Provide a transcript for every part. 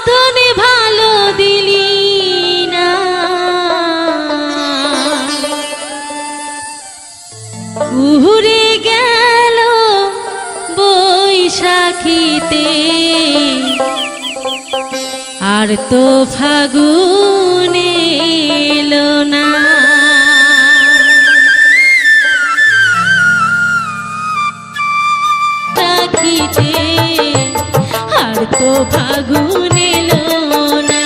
বাঁধনে ভালো দিলি না, উড়ে গেল বৈশাখীতে, আর তো ফাগুন এলো না। রাখিতে আর তো ফাগুন এলো না,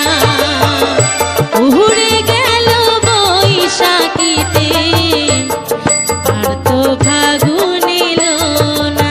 উড়ে গেল বৈশাখীতে, আর তো ফাগুন এলো না।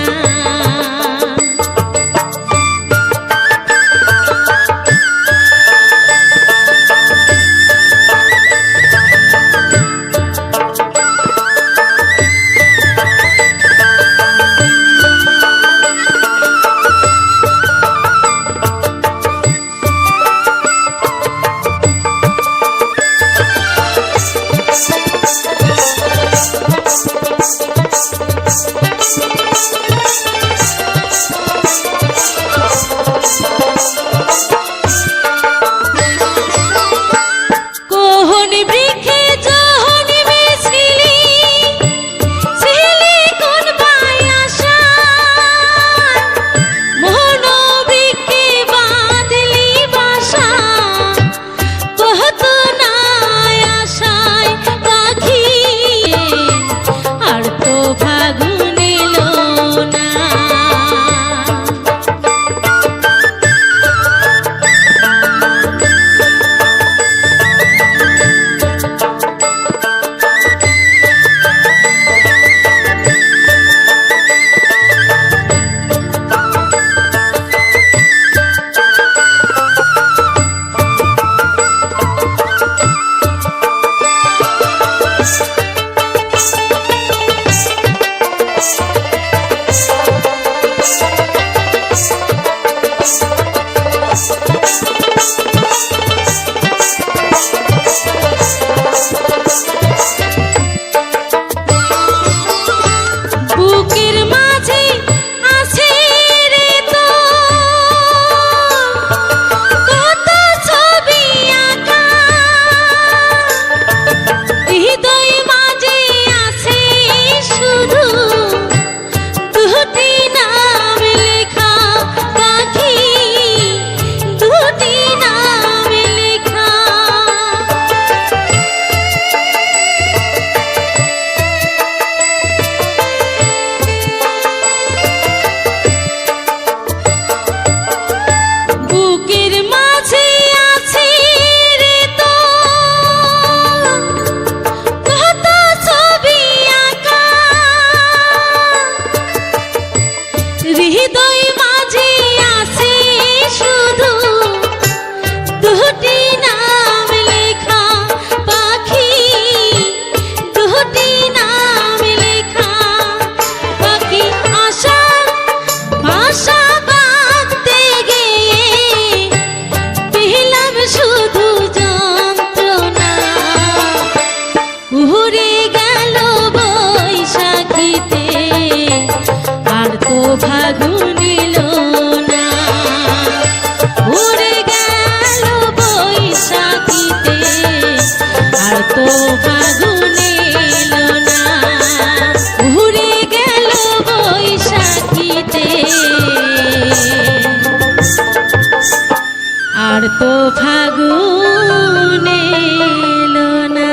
ফাগুন এলো না, উড়ে গেল বৈশাখীতে, আর তো ফাগুন এলো না, উড়ে গেল বৈশাখীতে, আর তো ফাগুন এলো না।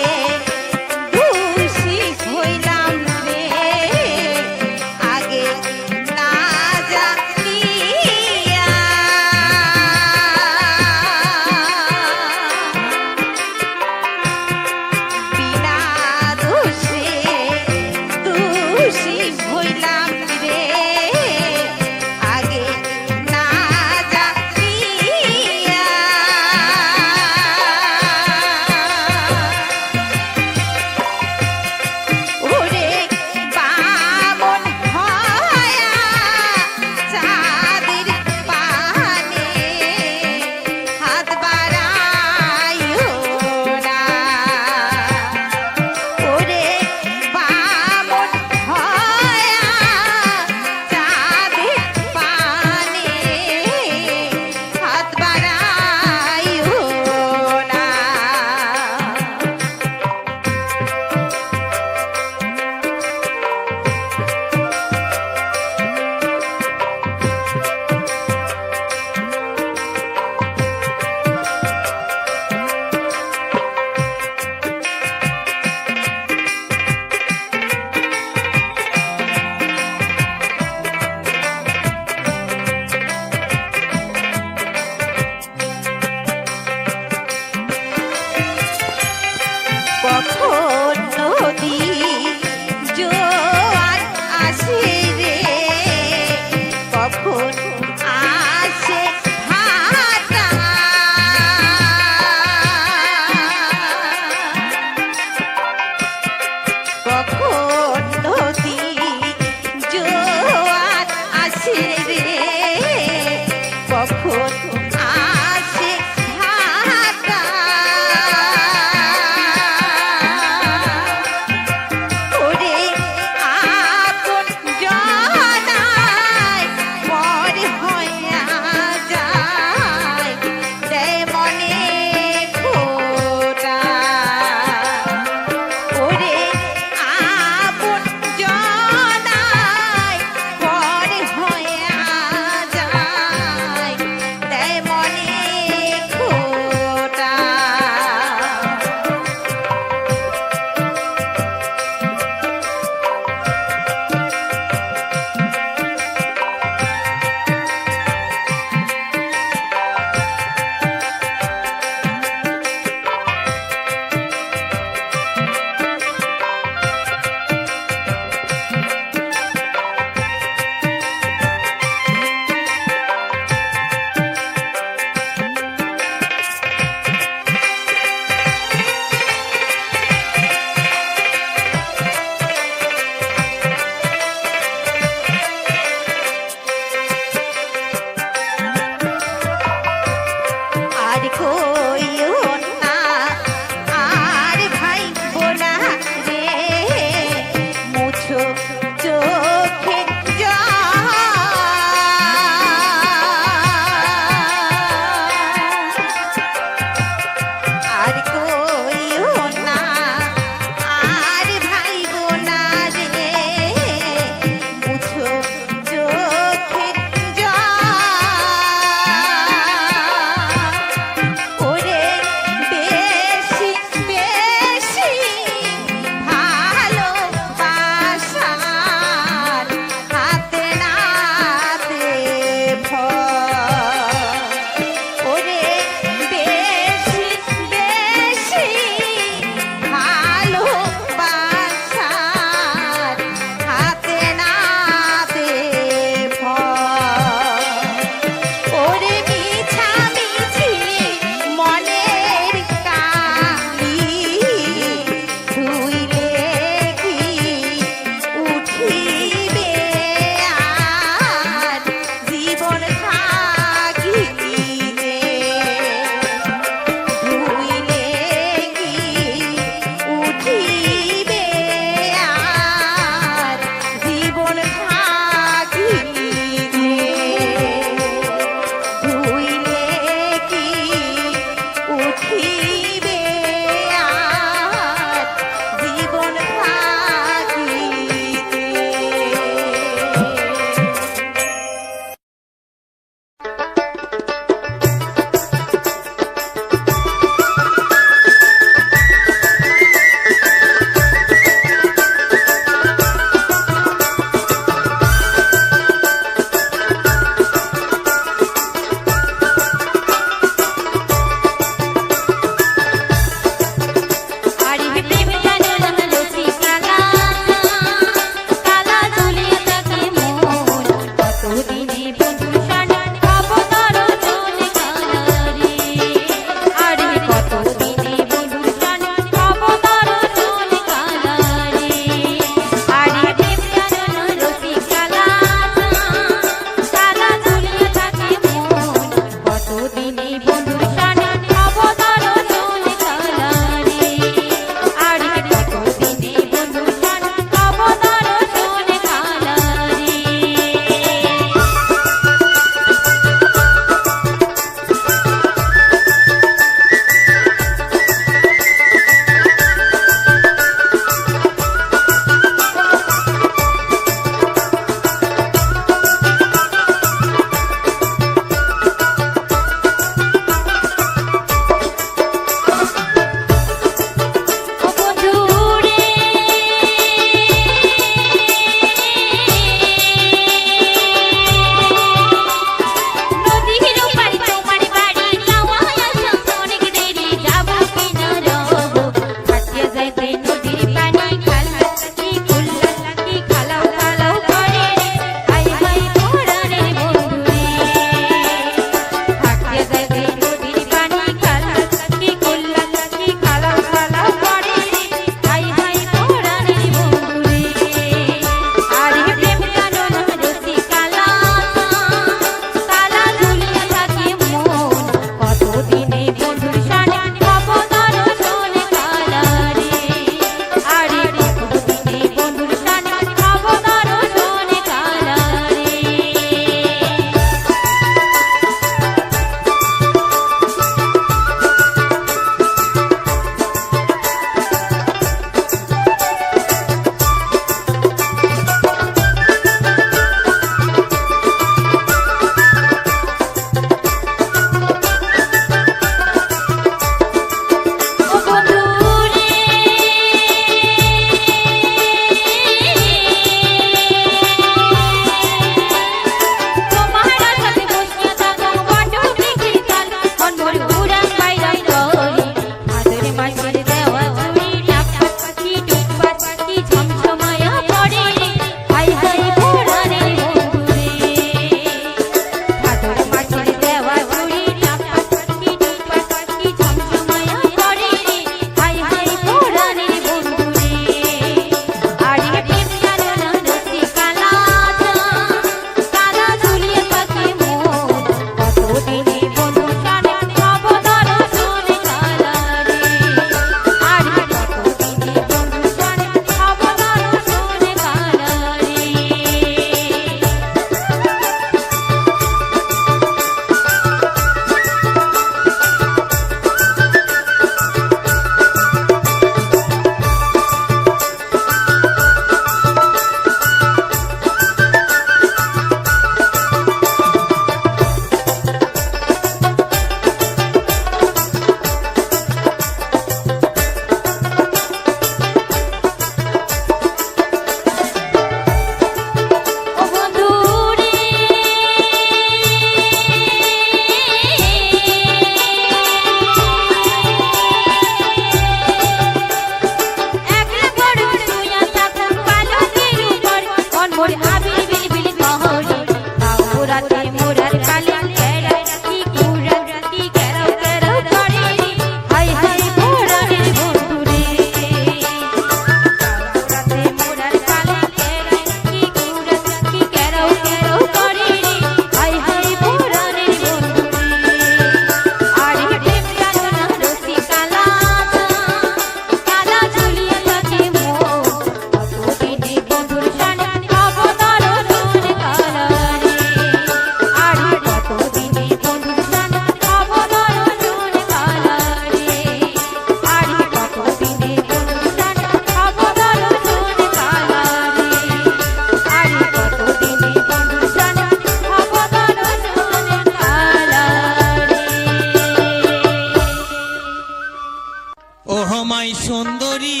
সুন্দরী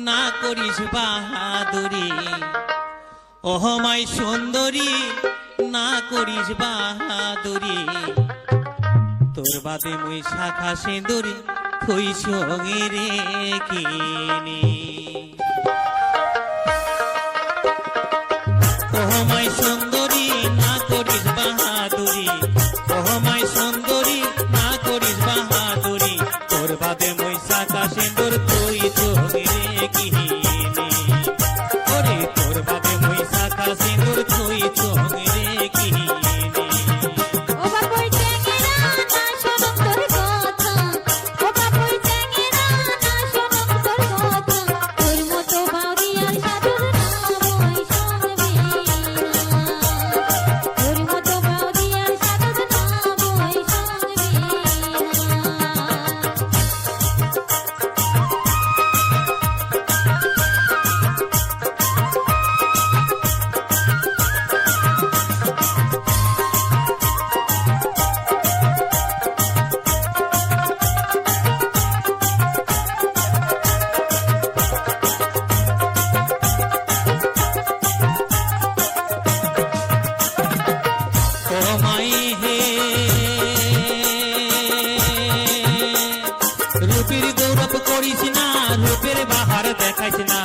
না করিস বাহাদুরি, ওহ মাই সুন্দরী না করিস বাহাদুরি, তোর বাদে মুই শাখা সিঁদুরি থই সঙ্গে রেখিনি। ওহ মাই সুন্দরী না করিস বাহাদুরি, ওহ মাই সুন্দরী না করিস বাহাদুরি, তোর বাদে মুই শাখা সিঁদুর থই সঙ্গে রেখিনি। ওরে তোর বাদে মুই শাখা সিঁদুর থই সঙ্গে রেখিনি। ও বাবুই টেঙ্গেরা না শোনম তোর কথা, ও বাবুই টেঙ্গেরা না শোনম তোর কথা, তোর মতো বাউরিয়ার সাধুর নামই শুনবি না, তোর মতো বাউরিয়ার সাধুর নামই শুনবি না। ও মাই হে রূপের গৌরব করিস না, রূপের বাহার দেখাইস না,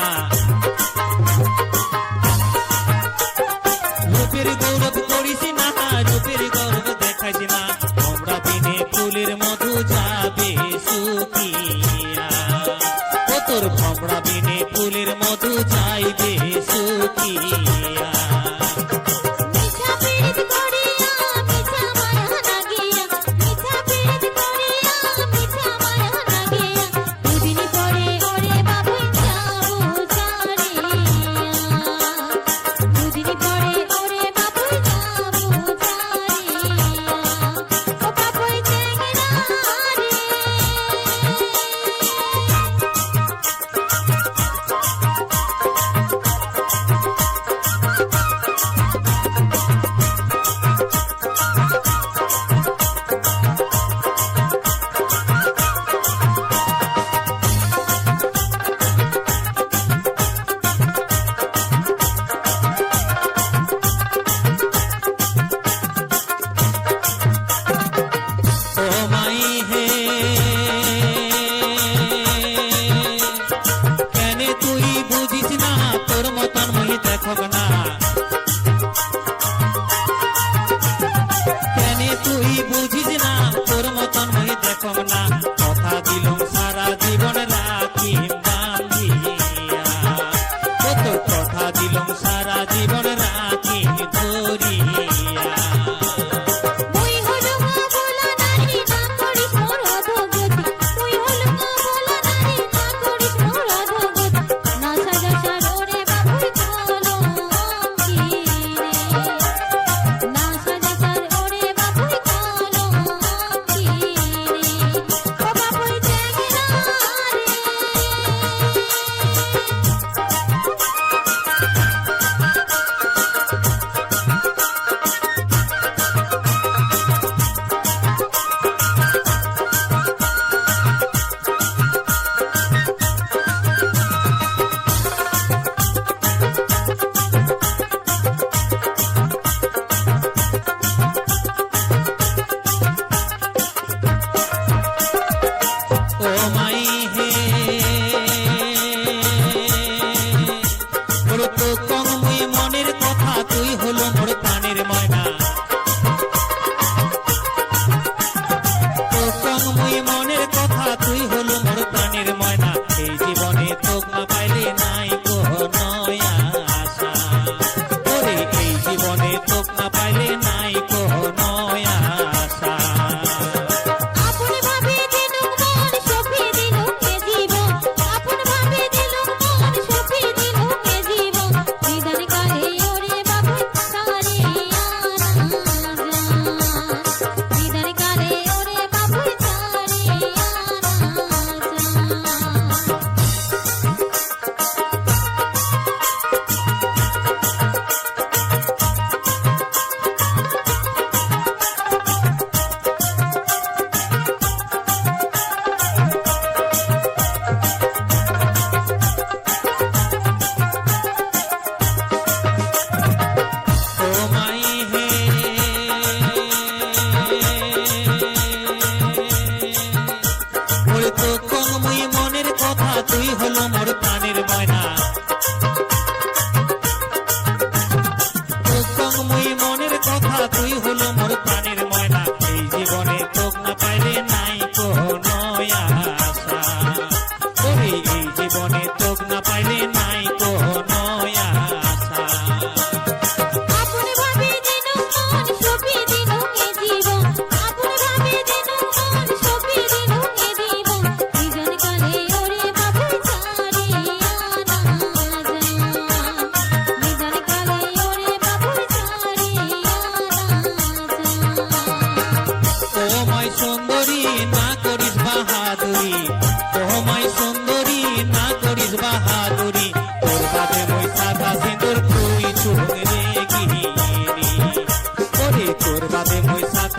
রূপের গৌরব করিস না, রূপের গৌরব দেখাইস না, তোমরা বিনে ফুলের মধু যাবে শুকিয়া, ও তোর ভমরা বিনে ফুলের মধু যাইবে শুকিয়া। মিঠা পীড়িত করিয়া মিঠা মায়া লাগিয়া, মিঠা পীড়িত করিয়া মিঠা মায়া লাগিয়া, দুদিন পরে ওরে বাবুই যাবো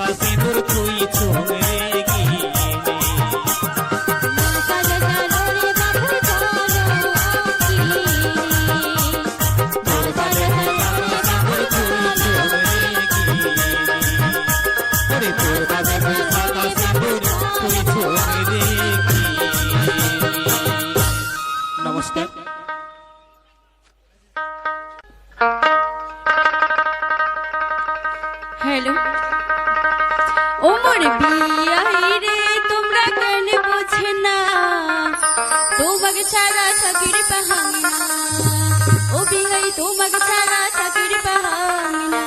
শাখা সিঁদুর তুই চোখে গিয়ে না সাজা চলো রে বাবু চলো কি তোর বাদে সাগর তুই চোখে গিয়ে ওরে তোর বাদে শাখা সিঁদুর তুই চোখে গিয়ে নমস্কার। হ্যালো ও মোর বিয়াই রে তোমরা কেন বোঝে না তোমাকে ছাড়া থাকির পাহামি না ও বিহাই তোমাকে ছাড়া থাকির পাহামি না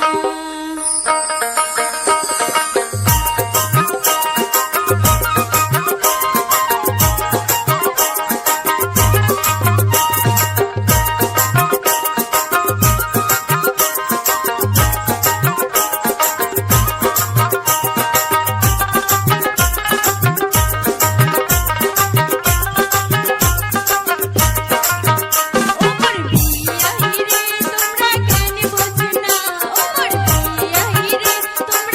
ও মোর বিয়াই রে তোমরা কেন বোঝে না ও মোর বিয়াই রে তোমরা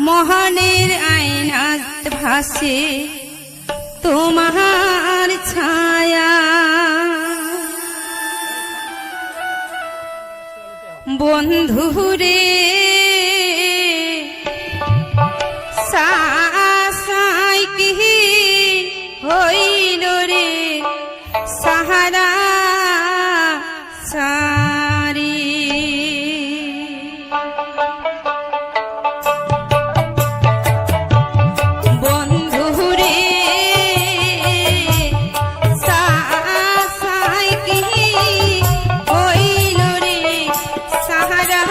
মোহনের আয়নাত ভাসে তোমার ছায়া, বন্ধুরে সাই কি হইল রে সাহারা সারি। সাহারা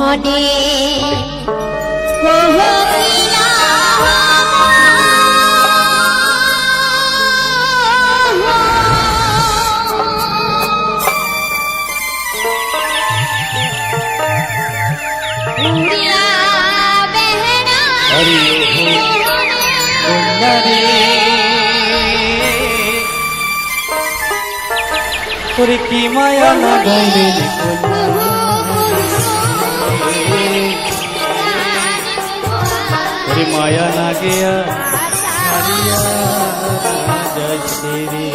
মোহনে মোহিলা উড়িয়া বেহনা হরি কন্যারে ওরে কি মায়া লাগাইলে ওরে মায়া লাগিয়া হারিয়া যাইছে রে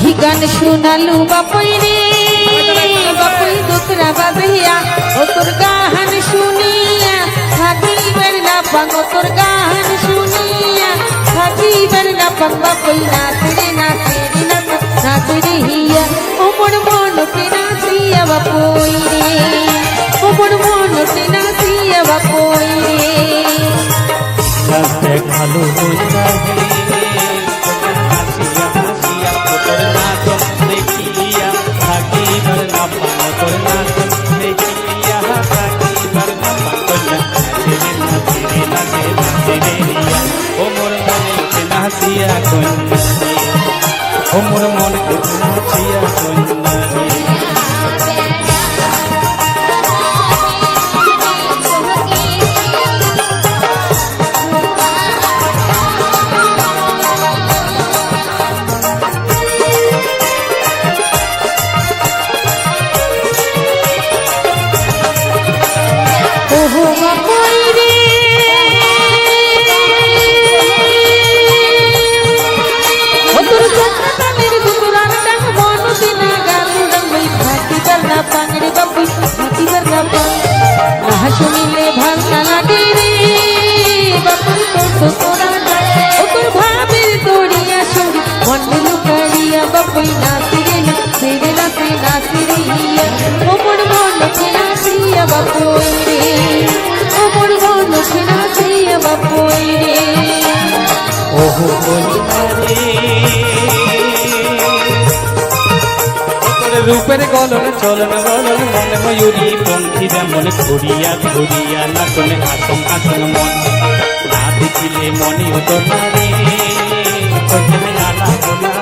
ही गान सुनालू बापुई रे बापुई दुखरा बाबिया ओ तोर गाहन सुनिया थाकी बरना पंग ओ तोर गाहन सुनिया थाकी बरना पंग बापुई नाच रे हिया ओ मोर मन के नाचिया बापुई रे ओ मोर मन के नाचिया बापुई रे রাস্তে ভালো হইতা হে হাসিয়া হাসিয়া তোর নাচ দেখিয়া থাকিবার না পান তোর নাচ দেখিয়া থাকিবার না পান নাচে নাচে নাচে রিয়া ও মোর মনে নাচিয়া কন্যা ও মোর মনে নাচিয়া কন্যা ओहो बापुई रे ओ तोर चक्का मेरे बुतुरान डंग मोनु दिना गालू डंग मई भाती करना पांगड़े बापुई भाती करना पांग आह सुनिले भालना लागे रे बापुई तो तोरा ओ तोर भाबेर तोड़िया छोड़ी मन लुकाड़िया बापुई नाची रे नाची रे हिया ओ मोर मन के नाचिया बापुई रे ओ मोर मन के नाचिया बापुई रे ওহো কন্যারে তোর রূপের গলন চলন গলন মন ময়ূরী পঙ্খী যেমন ঘুরিয়া ঘুরিয়া নাচনে আসন আসন মন না দেখিলে মনে হতো না রে চোখে নানা গোলা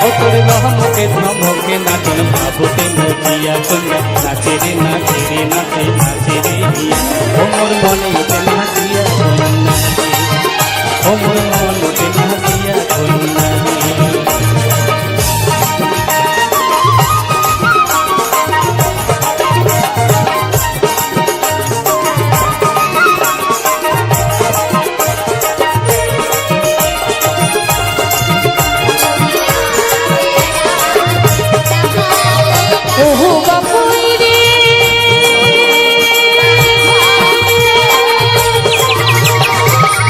ও তোর ধমকে ধমকে নাচন ভাবতে নদিয়া কন্যা নাচে রে নাচে রে নাচে নাচে রে হিয়া ও মোর মনে নাচিয়া কন্যা ও মোর মনে নাচিয়া কন্যা ओहो बापुई रे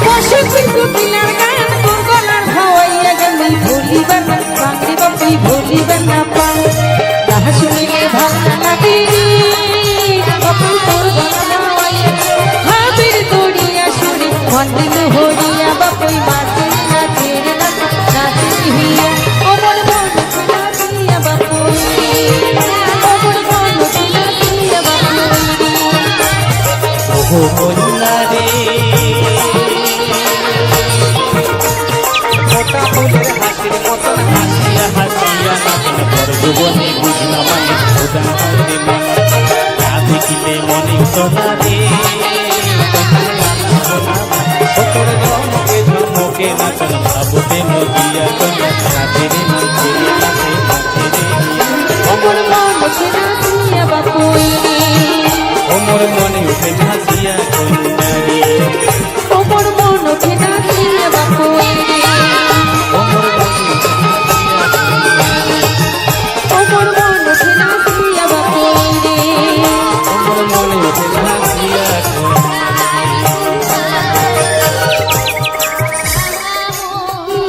पशु पिंटू पिलार गान तोर गलार हवाइया गंदी भोली बना पांगड़ी बापुई भोली बना पांग राह सुनिले भावना लागे रे बापुई तोर गलार हवाइया भाबेर तोड़िया सुनी मन दिल होड़िया बापुई नाचे नाचे हिया ओ मोर मन नाचिया बापुई ওহো কন্যারে মোটা ফুলের হাসির মতন হাসিয়া হাসিয়া নাচন পর যুবনে বুঝলা মানে উদান হাসি মন না দেখিলে মনে সোনা রে তোর ধমকে ধমকে নাচন ভাবতে নদিয়া কন্যা নাচে রে নাচে রে নাচে নাচে রে মোর মন কে নাচিয়া বাপুই রে ও মোর মনে উঠে নাচিয়া কন্যা রে ও মোর মন কে নাচিয়া বাপুই রে ও মোর মনে উঠে নাচিয়া কন্যা রে ও মোর মন কে নাচিয়া বাপুই রে ও মোর মনে উঠে নাচিয়া কন্যা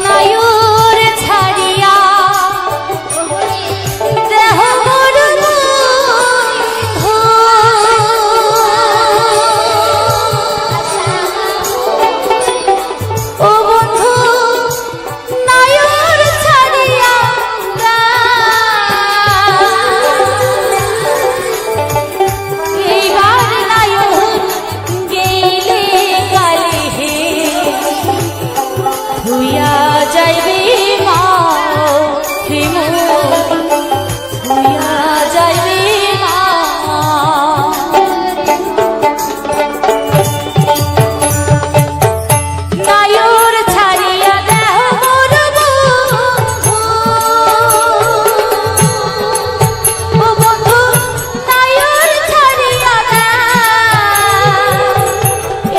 নায়ুর ছাড়িয়া হইয়া যাইবে মা প্রেম হইয়া যাইবে মা নায়র ছাড়িয়া দেহ মোর বন্ধু ও বন্ধু নায়র ছাড়িয়া দেহ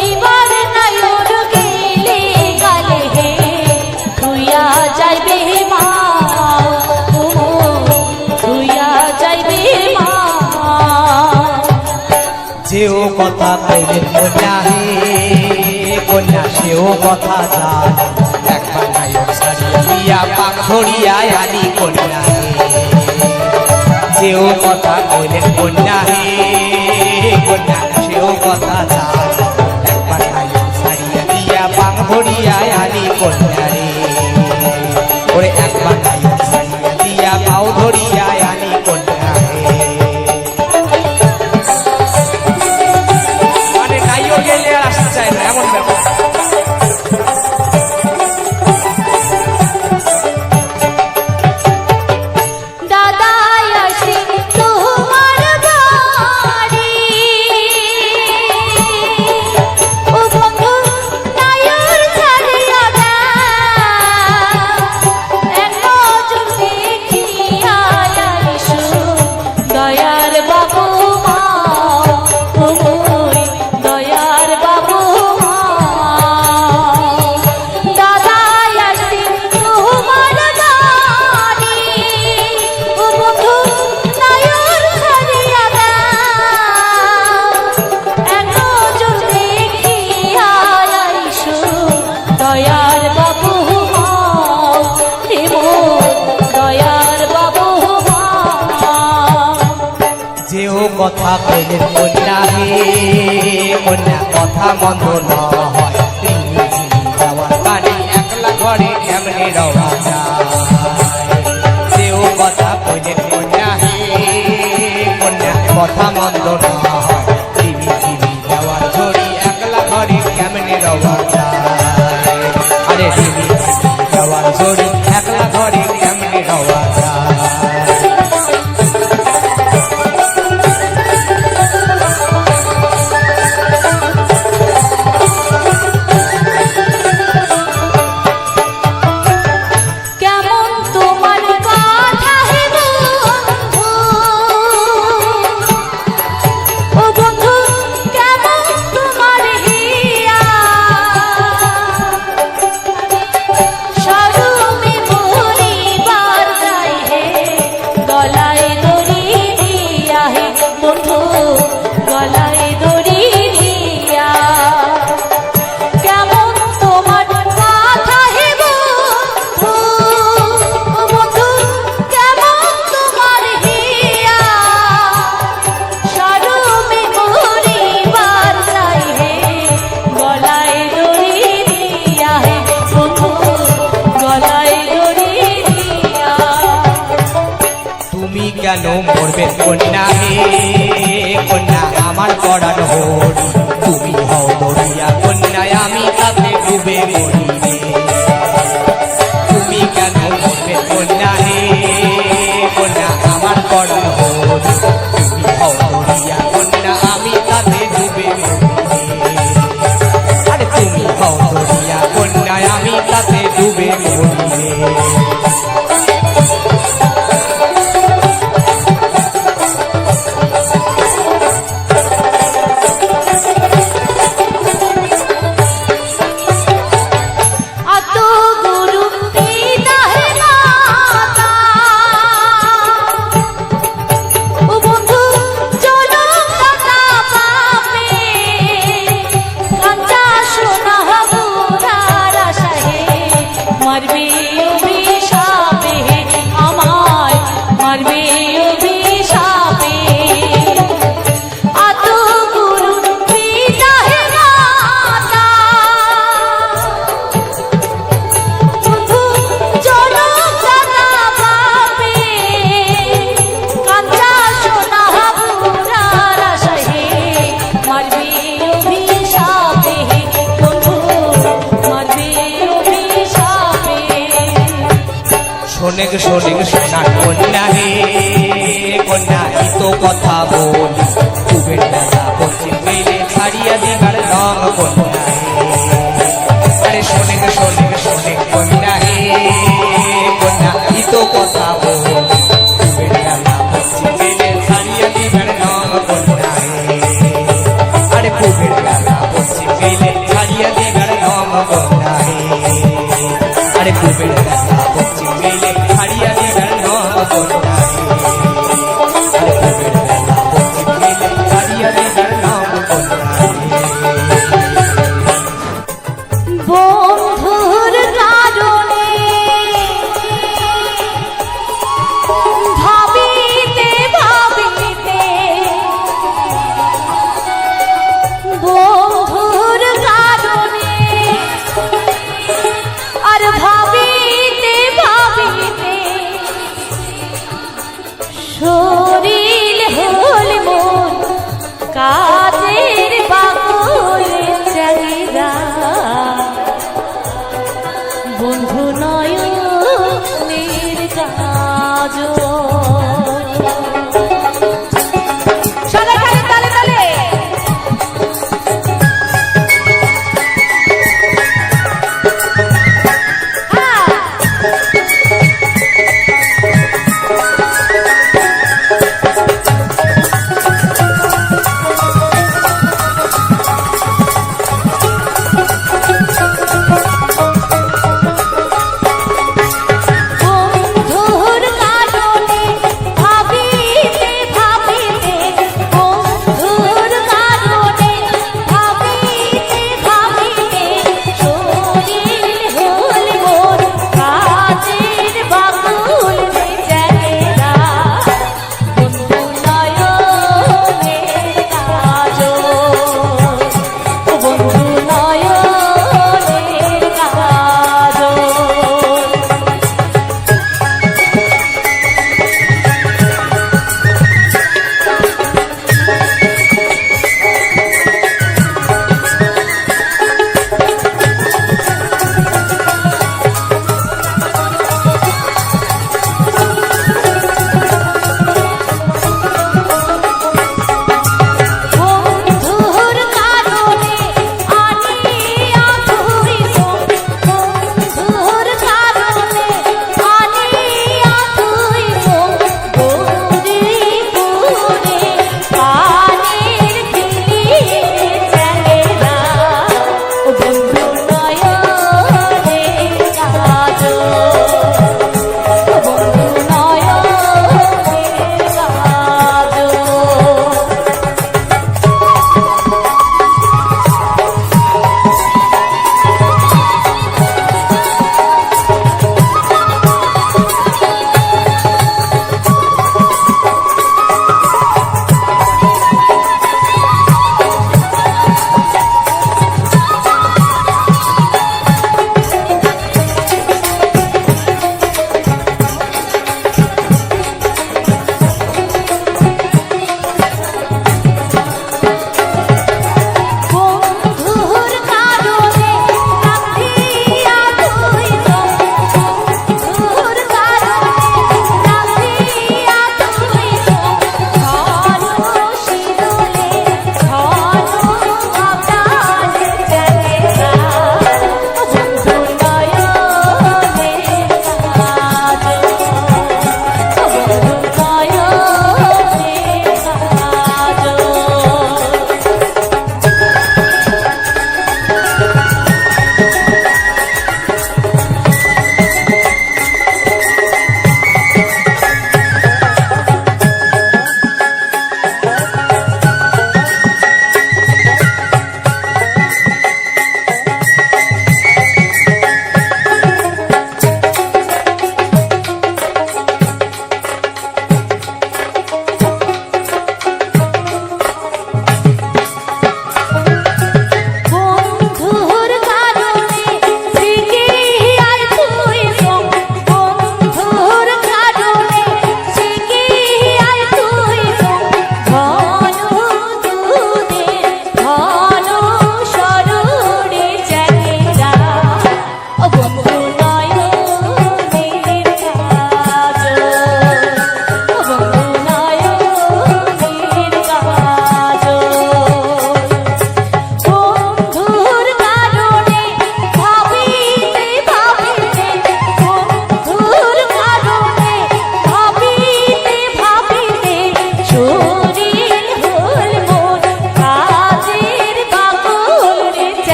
এইবার নায়র গেলে গালে হে হইয়া যাইবে মা ও হইয়া যাইবে মা যেও কথা কইলেন কন্যা হে কন্যা সেও কথা জান একবার নায়ক ছাড়িয়া দিয়া পাক ধরিয়া আনি কন্যা হে যেও কথা কইলেন কন্যা হে কন্যা সেও কথা জান একবার নায়ক ছাড়িয়া দিয়া পাক ধরিয়া আনি কন্যা রে ওরে একবার নায়ক ছাড়িয়া দিয়া পাও ধরিয়া আনি কন্যা হে মানে নাইও গেলে আর আসতে চায় না এমন ব্যাপার দাদা আসি তোমার বাড়ি ও বন্ধু নায়র ছাড়িয়া দাও এক নজর দেখিয়া আইসো দয়ার বাবু মা ও দয়ার বাবু মা দাদা আসি তোমার বাড়ি ও বন্ধু নায়র ছাড়িয়া দাও এক নজর দেখিয়া আইসো দয়ার বাবু মা দেব দয়ার বাবু মা যেও কথা কইলেন কন্যা হে কন্যা কথা মন্দ না হয় তিনি যাওয়ার পানি একলা ঘরে কেমনে রওয়া যায় যেও কথা কইলেন কন্যা হে কন্যা কথা মন্দ না হয় তিনি যাওয়ার ঝড়ি একলা ঘরে কেমনে রওয়া যায় আরে তিনি যাওয়ার ঝড়ি একলা ঘরে কেমনে রওয়া যায় কেমন তোমার কথা হে বন্ধু ও বন্ধু কেমন তোমার হিয়া সরমে পরিবার যাই হে গলায় দড়ি দিয়া হে বন্ধু গলায় দড়ি দিয়া কেমন তোমার কথা হে বন্ধু ও বন্ধু কেমন তোমার হিয়া সরমে পরিবার যাই হে গলায় দড়ি দিয়া হে বন্ধু গলায় দড়ি দিয়া তুমি কেন মরবে কন্যা হে কন্যা আমার পড়ান হোর তুমি হও দরিয়া কন্যা আমি তাতে ডুবে মরিবে তুমি কেন মরবে কন্যা হে কন্যা আমার পড়ান হোর তুমি হও দরিয়া কন্যা আমি তাতে ডুবে মরিবে আরে তুমি হও দরিয়া কন্যা আমি তাতে ডুবে মরিবে আত গুরু পিতা হে মাতা ও বন্ধু চলো দাদা পাপে কাঁচা সোনা হাবুরার আশাহে মারবে অভিশাপে আমায় মারবে অভিশাপে আত গুরু পিতা হে মাতা বন্ধু চলো দাদা পাপে কাঁচা সোনা হাবুরার আশাহে মারবে অভিশাপে বন্ধু মারবে অভিশাপে শোনে সোনার কন্যা হে কন্যা এই তো কথা বলি পূবের বেলা পশ্চিম মেলে ছাড়িয়া দিবার রং কন্যা হে আরে শোনে কন্যা হে কন্যা এই তো কথা বলি পূবের বেলা পশ্চিম মেলে ছাড়িয়া দিবার রং কন্যা হে আরে পূবের বেলা পশ্চিম মেলে ছাড়িয়া দিবার রং কন্যা হে আরে পূবের বেলা পশ্চিম মেলে ছাড়িয়া দিবার রং কন্যা হে আরে পূবের বেলা পশ্চিম মেলে ছাড়িয়া দিবার রং কন্যা হে বন্ধুর কারণে ভাবিতে ভাবিতে বন্ধুর কারণে আর ভাবিতে ভাবিতে শরীর হল মন কাজের বাকুলে জায়গা বন্ধু নয়নের কাজ সবাই খালি তালে তালে বন্ধুর কারণে ভাবিতে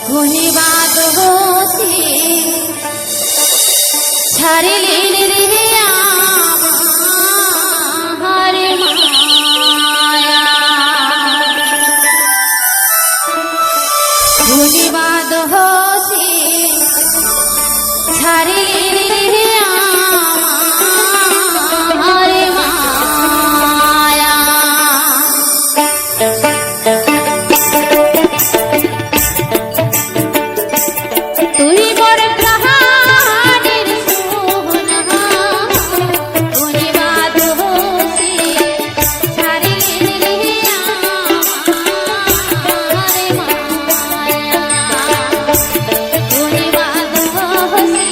ঘূর্ণিবাদ হতে ছাড়িলেন রে আমার মায়া ঘূর্ণিবাদ হতে ছাড়িলেন রে আমার মায়া তুই মোর প্রাণের সোনা ঘূর্ণিবাদ হতে ছাড়িলেন রে আমার মায়া ঘূর্ণিবাদ হতে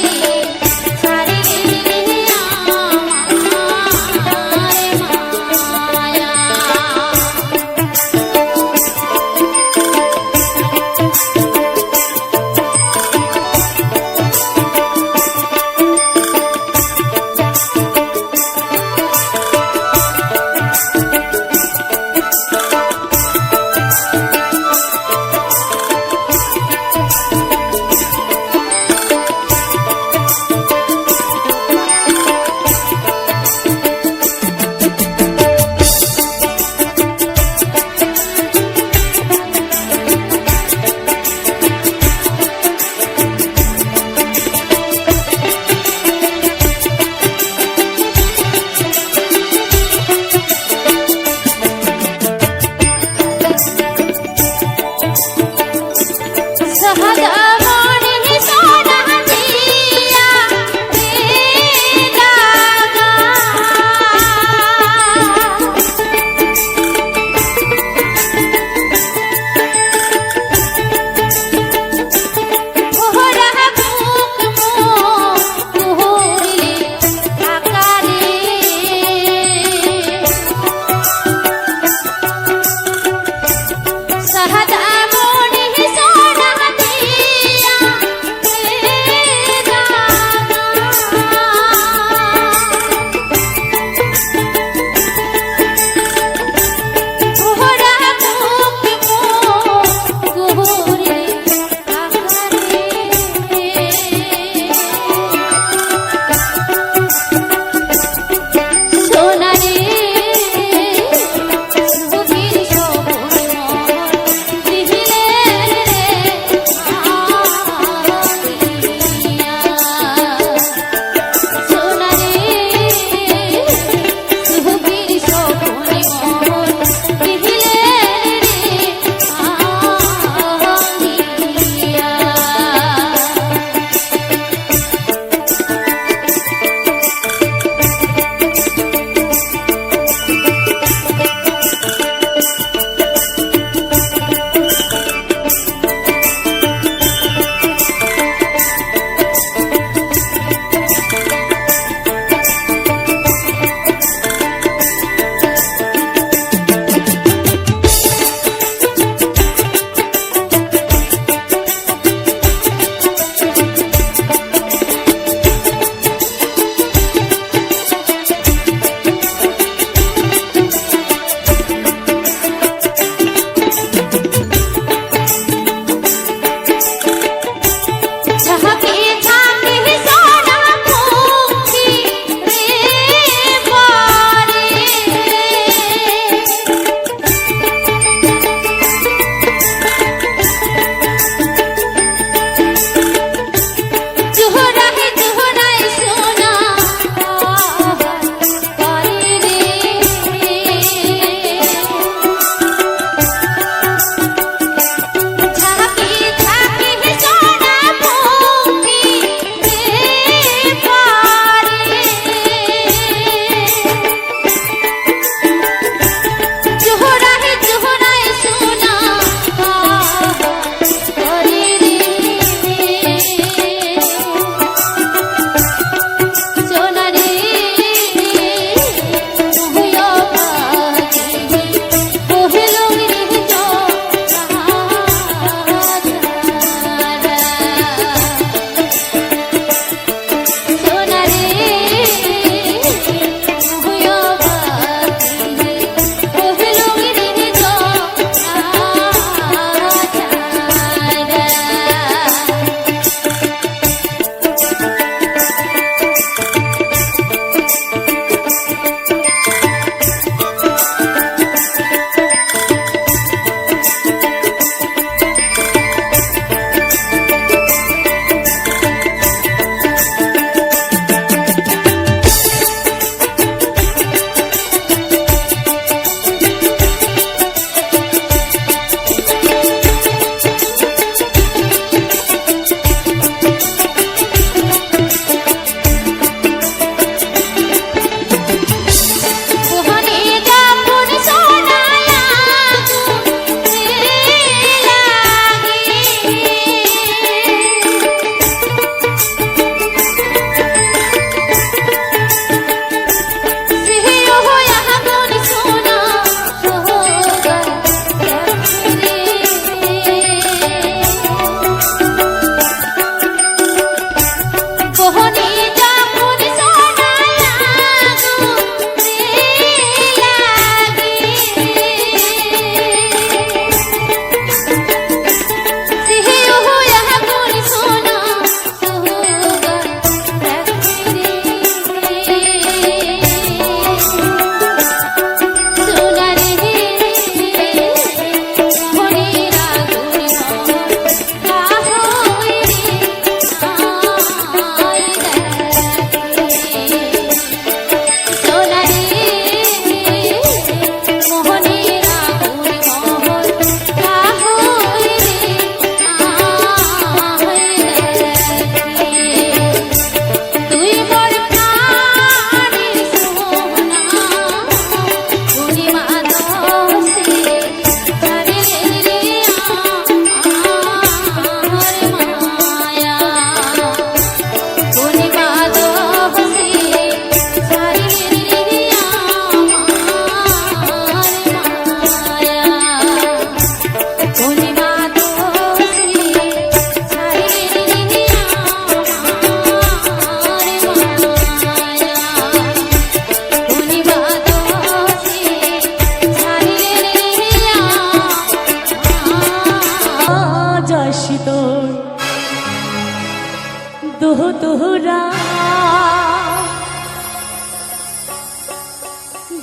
দোহরা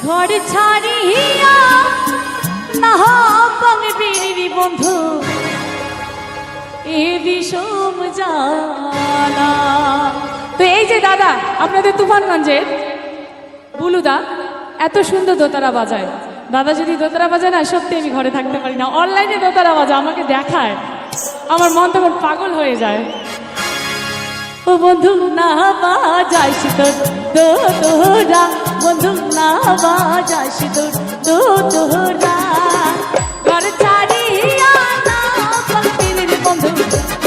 ঘর ছাড়িয়া না পাঙ্গিরি বন্ধু এ বিষম জ্বালা। তো এই যে দাদা আপনাদের তুফানগঞ্জের বুলুদা এত সুন্দর দোতারা বাজায়। দাদা যদি দোতারা বাজায় না সত্যি আমি ঘরে থাকতে পারি না। অনলাইনে দোতারা বাজা আমাকে দেখায়, আমার মন তখন পাগল হয়ে যায়। ও বন্ধু না বাজাইস তোর দোতরা, বন্ধু না বাজাইস তোর দোতরা, ঘর ছাড়িয়া না পাঙ্গিরি বন্ধু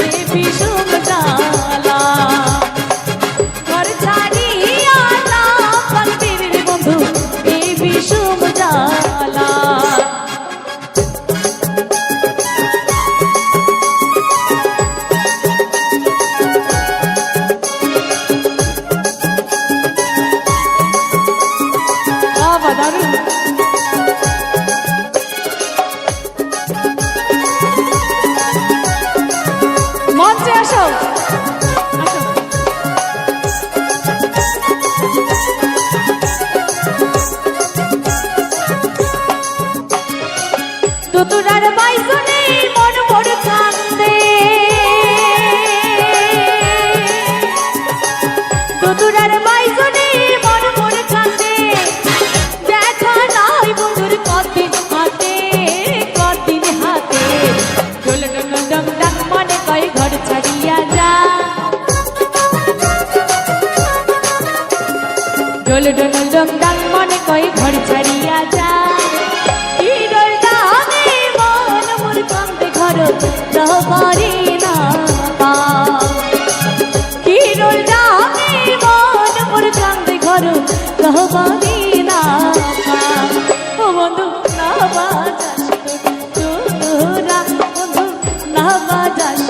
এ বিষম জ্বালা। ঘর ছাড়িয়া না পাঙ্গিরি বন্ধু এ বিষম জ্বালা। বাবা দারুণ। মঞ্চে আসো, আসো। দোতরার বাইজনে মন মন কান্দে, দোতরার বাইজনে মন মন কান্দে, দেখা নাই বন্ধুর কদিন হাতে, কদিন হাতে। ডোল ডম ডম ডাক মনে কয় ঘর ছাড়িয়া যা, ডোল ডম ডম ডাক মনে কয় ঘর ছাড়িয়া যা। হিরোর ডাকে মন মোর কান্দে ঘর রহবারে না পা, হিরোর ডাকে মন মোর কান্দে ঘর রহবারে না পা। ও বন্ধু না বাজাস তোরা, বন্ধু না বাজাস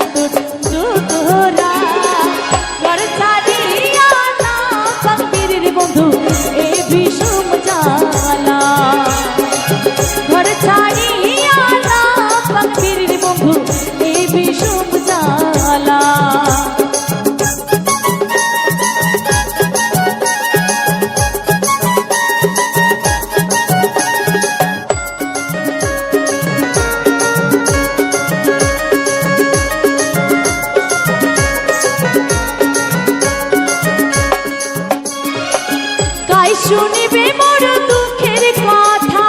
তোরা, ঘর ছাড়িয়া না পাঙ্গিরি বন্ধু এ বিষম জ্বালা। ঘর ছাড়িয়া না পাঙ্গিরি বন্ধু এ বিষম জ্বালা। কাই শুনিবে মোর দুঃখের কথা,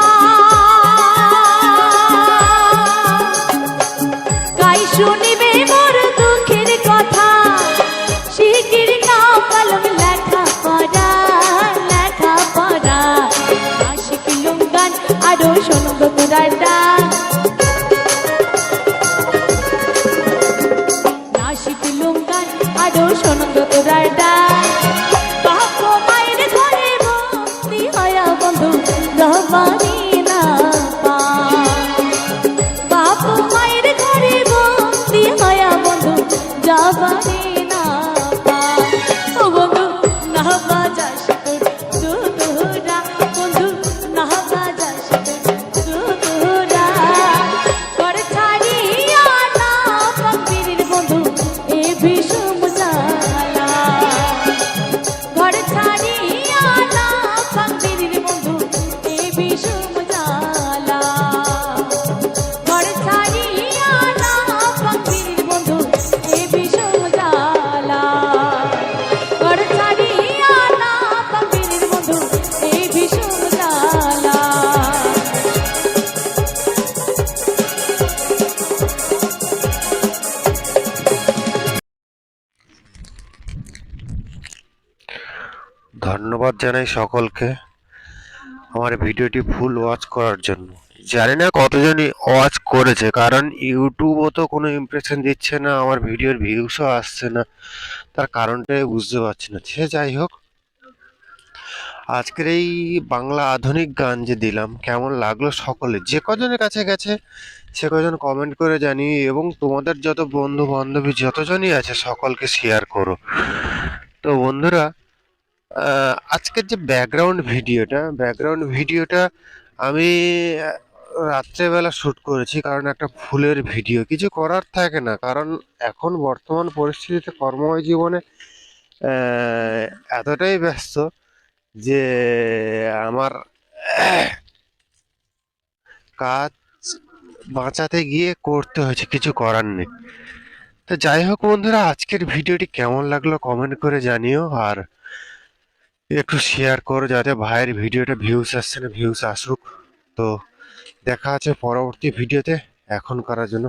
কাই শুনিবে মোর দুঃখের কথা, শিগগির নাও কলম লেখা পড়া, লেখা পড়া। আশিক লুঙ্গান আরো শোনব তোরার ডাক, নাশিক লুঙ্গান আরো শোনব তোরার ডাক। বাপ মায়ের ঘরে বন্দি হয়া বন্ধু রহবারে না পা, বাপ মায়ের ঘরে বন্দি হয়া বন্ধু যাবারে না পা। ও বন্ধু না বাজাস তোর দোতরা, বন্ধু না বাজাস তোর দোতরা, ঘর ছাড়িয়া না পাঙ্গিরির বন্ধু এ বিষম জ্বালা। ঘর ছাড়িয়া না পাঙ্গিরির বন্ধু এ বিষম জ্বালা। ঘর ছাড়িয়া না পাঙ্গিরির বন্ধু এ বিষম জ্বালা। ঘর ছাড়িয়া না পাঙ্গিরির বন্ধু এ বিষম জ্বালা। ধন্যবাদ জানাই সকলকে আমার ভিডিওটি ফুল ওয়াচ করার জন্য। জানি না কতজনই ওয়াচ করেছে, কারণ ইউটিউবও তো কোনো ইমপ্রেশন দিচ্ছে না, আমার ভিডিওর ভিউসও আসছে না, তার কারণটাই বুঝতে পারছি না। সে যাই হোক, আজকের এই বাংলা আধুনিক গান যে দিলাম কেমন লাগলো সকলে, যে কজনের কাছে গেছে সে কজন কমেন্ট করে জানিয়ে, এবং তোমাদের যত বন্ধু বান্ধবী যতজনই আছে সকলকে শেয়ার করো। তো বন্ধুরা, আজকের যে ব্যাকগ্রাউন্ড ভিডিওটা আমি রাত্রেবেলা শ্যুট করেছি, কারণ একটা ফুলের ভিডিও কিছু করার থাকে না, কারণ এখন বর্তমান পরিস্থিতিতে কর্মময় জীবনে আহ, এতটাই ব্যস্ত যে আমার কাজ বাঁচাতে গিয়ে করতে হয়েছে, কিছু করার নেই। তো যাই হোক বন্ধুরা, আজকের ভিডিওটি কেমন লাগলো কমেন্ট করে জানিও, আর একটু শেয়ার করো যাতে ভাইয়ের ভিডিওটা ভিউস আসছে না, ভিউস আসুক। তো দেখা আছে পরবর্তী ভিডিওতে, এখন করার জন্য